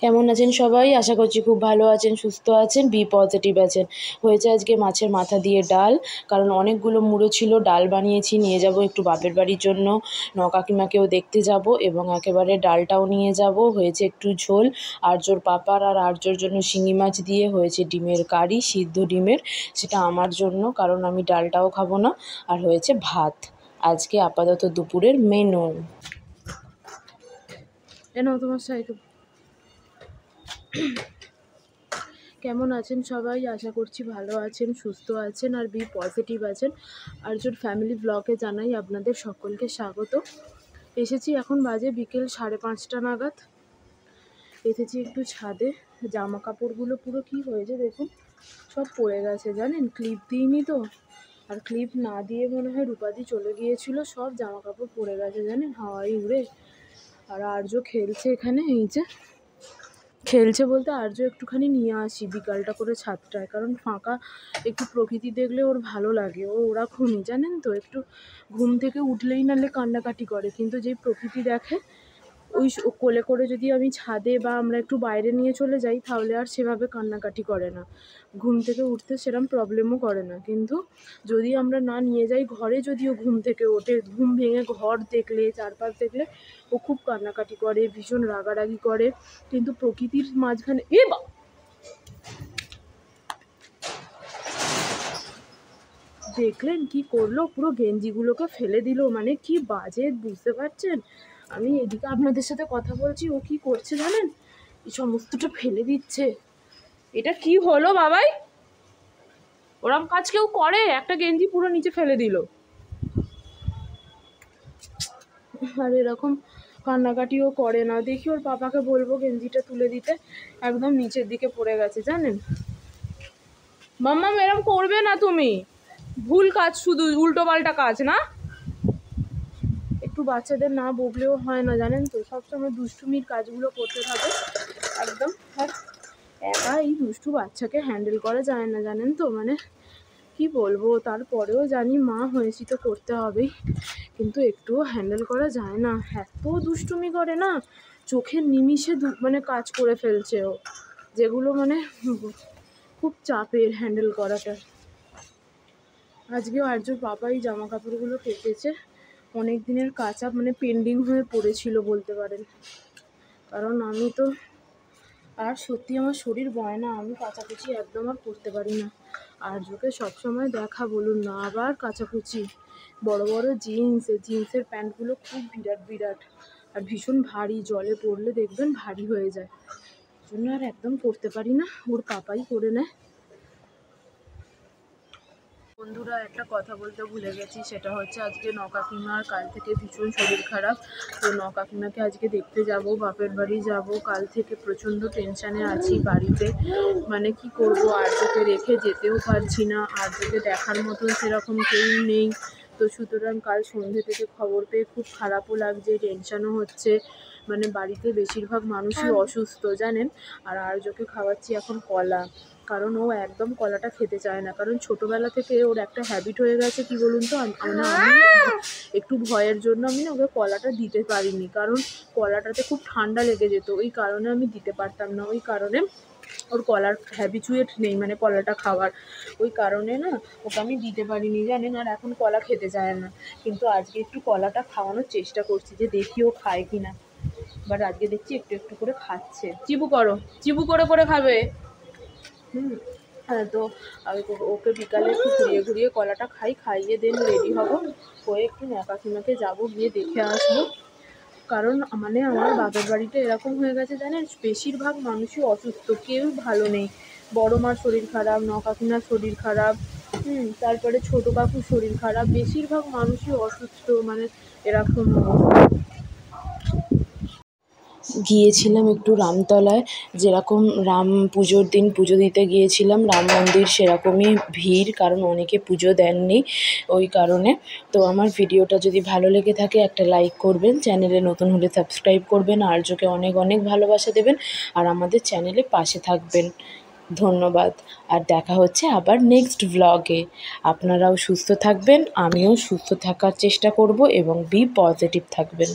কেমন আছেন সবাই? আশা করছি খুব ভালো আছেন, সুস্থ আছেন, বি পজিটিভ আছেন। হয়েছে আজকে মাছের মাথা দিয়ে ডাল, কারণ অনেকগুলো মুড়ো ছিল, ডাল বানিয়েছি, নিয়ে যাব একটু বাপের বাড়ির জন্য, কাকিমাকেও দেখতে যাব এবং একেবারে ডালটাও নিয়ে যাব। হয়েছে একটু ঝোল, আর্যর পাপার আর আর্যর জন্য শিঙি মাছ দিয়ে হয়েছে ডিমের কারি, সিদ্ধ ডিমের, সেটা আমার জন্য, কারণ আমি ডালটাও খাবো না। আর হয়েছে ভাত। আজকে আপাতত দুপুরের মেনু। তোমার সাইকেল। কেমন আছেন সবাই? আশা করছি ভালো আছেন, সুস্থ আছেন আর বি পজিটিভ আছেন। আর্যর ফ্যামিলি ব্লগে জানাই আপনাদের সকলকে স্বাগত। এসেছি, এখন বাজে বিকেল 5:30 নাগাদ। এসেছি একটু ছাদে। জামা কাপড়গুলো পুরো কি হয়েছে দেখুন, সব পড়ে গেছে জানেন, ক্লিপ দিইনি তো। আর ক্লিপ না দিয়ে মনে হয় রূপাদি চলে গিয়েছিল, সব জামা কাপড় পড়ে গেছে জানেন, হাওয়ায় উড়ে। আর আর্য খেলছে এখানে, এই যে খেলছে বলতে আর্য একটুখানি নিয়ে আসি বিকালটা করে ছাদটায়, কারণ ফাঁকা একটু প্রকৃতি দেখলে ওর ভালো লাগে। ওরকমই জানেন তো, একটু ঘুম থেকে উঠলেই নাহলে কান্নাকাটি করে, কিন্তু যেই প্রকৃতি দেখে ওই কোলে করে যদি আমি ছাদে বা আমরা একটু বাইরে নিয়ে চলে যাই, তাহলে আর সেভাবে কান্নাকাটি করে না, ঘুম থেকে উঠতে সেরকম প্রবলেমও করে না। কিন্তু যদি আমরা না নিয়ে যাই ঘরে, যদিও ঘুম থেকে ওঠে, ঘুম ভেঙে ঘর দেখলে, চারপাশ দেখলে ও খুব কান্নাকাটি করে, ভীষণ রাগারাগি করে। কিন্তু প্রকৃতির মাঝখানে দেখলেন কি করলো, পুরো গেঞ্জিগুলোকে ফেলে দিল, মানে কি বাজে বুঝতে পারছেন? আমি এদিকে আপনাদের সাথে কথা বলছি, ও কি করছে জানেন, এই সমস্তটা ফেলে দিচ্ছে। এটা কি হলো বাবাই? ওরম কাজ কেউ করে? একটা গেঞ্জি পুরো নিচে ফেলে দিল। আর এরকম কান্নাকাটিও করে না। দেখি ওর পাপাকে বলবো গেঞ্জিটা তুলে দিতে, একদম নিচের দিকে পড়ে গেছে জানেন। মাম্মা এরম করবে না তুমি, ভুল কাজ, শুধু উল্টো পাল্টা কাজ না। একটু বাচ্চাদের না বকলেও হয় না জানেন তো, সবসময় দুষ্টুমির কাজগুলো করতে থাকে একদম। আর একা এই দুষ্টু বাচ্চাকে হ্যান্ডেল করা যায় না জানেন তো, মানে কি বলবো, তারপরেও জানি মা হয়েছি তো করতে হবেই, কিন্তু একটুও হ্যান্ডেল করা যায় না, এত দুষ্টুমি করে না, চোখের নিমিষে মানে কাজ করে ফেলছে ও, যেগুলো মানে খুব চাপের হ্যান্ডেল করাটা। আজকেও আর্যর পাপাই জামা কাপড়গুলো কেচেছে, অনেক দিনের কাঁচা, মানে পেন্ডিং হয়ে পড়েছিল বলতে পারেন, কারণ আমি তো আর সত্যি আমার শরীর বয় না, আমি কাচাকুচি একদম আর করতে পারি না। আর্যকে সবসময় দেখা বলুন না, আবার কাচাকুচি, বড় বড় জিন্সের প্যান্টগুলো খুব বিরাট বিরাট আর ভীষণ ভারী, জলে পড়লে দেখবেন ভারী হয়ে যায়, জন্য আর একদম করতে পারি না, ওর পাপাই করে নেয়। বন্ধুরা, একটা কথা বলতে ভুলে গেছি, সেটা হচ্ছে আজকে কাকিমার কাল থেকে ভীষণ শরীর খারাপ, তো কাকিমাকে আজকে দেখতে যাব, বাপের বাড়ি যাব। কাল থেকে প্রচণ্ড টেনশানে আছি বাড়িতে, মানে কি করব, আর্যকে রেখে যেতেও পারছি না, আর্যকে দেখার মতন সেরকম কেউ নেই। তো সুতরাং কাল সন্ধ্যে থেকে খবর পেয়ে খুব খারাপও লাগছে, টেনশানও হচ্ছে, মানে বাড়িতে বেশিরভাগ মানুষই অসুস্থ জানেন। আর আর্যকে খাওয়াচ্ছি এখন কলা, কারণ ও একদম কলাটা খেতে চায় না, কারণ ছোটোবেলা থেকে ওর একটা হ্যাবিট হয়ে গেছে, কি বলুন তো, আমি একটু ভয়ের জন্য আমি না ওকে কলাটা দিতে পারিনি, কারণ কলাটাতে খুব ঠান্ডা লেগে যেত, ওই কারণে আমি দিতে পারতাম না, ওই কারণে ওর কলার হ্যাবিচুয়েট নেই, মানে কলাটা খাওয়ার, ওই কারণে না ওকে আমি দিতে পারিনি জানেন। আর এখন কলা খেতে চায় না, কিন্তু আজকে একটু কলাটা খাওয়ানোর চেষ্টা করছি, যে দেখি ও খায় কি না। বাট আজকে দেখছি একটু একটু করে খাচ্ছে। চিবু করে করে খাবে। হ্যাঁ, তো ওকে বিকালে একটু ঘুরিয়ে ঘুরিয়ে কলাটা খাইয়ে দেন রেডি হবো, হয়ে একটু কাকিমাকে যাবো, গিয়ে দেখে আসবো। কারণ মানে আমার বাপের বাড়িতে এরকম হয়ে গেছে জানেন, বেশিরভাগ মানুষই অসুস্থ, কেউ ভালো নেই। বড় মার শরীর খারাপ, কাকিমার শরীর খারাপ, তারপরে ছোটো কাকুর শরীর খারাপ, বেশিরভাগ মানুষই অসুস্থ, মানে এরকম। গিয়েছিলাম একটু রামতলায়, যেরকম রাম পুজোর দিন পুজো দিতে গিয়েছিলাম রাম মন্দির, সেরকমই ভিড়, কারণ অনেকে পুজো দেননি ওই কারণে। তো আমার ভিডিওটা যদি ভালো লেগে থাকে একটা লাইক করবেন, চ্যানেলে নতুন হলে সাবস্ক্রাইব করবেন, আর্যকে অনেক অনেক ভালোবাসা দেবেন আর আমাদের চ্যানেলে পাশে থাকবেন। ধন্যবাদ। আর দেখা হচ্ছে আবার নেক্সট ভ্লগে। আপনারাও সুস্থ থাকবেন, আমিও সুস্থ থাকার চেষ্টা করব এবং বি পজিটিভ থাকবেন।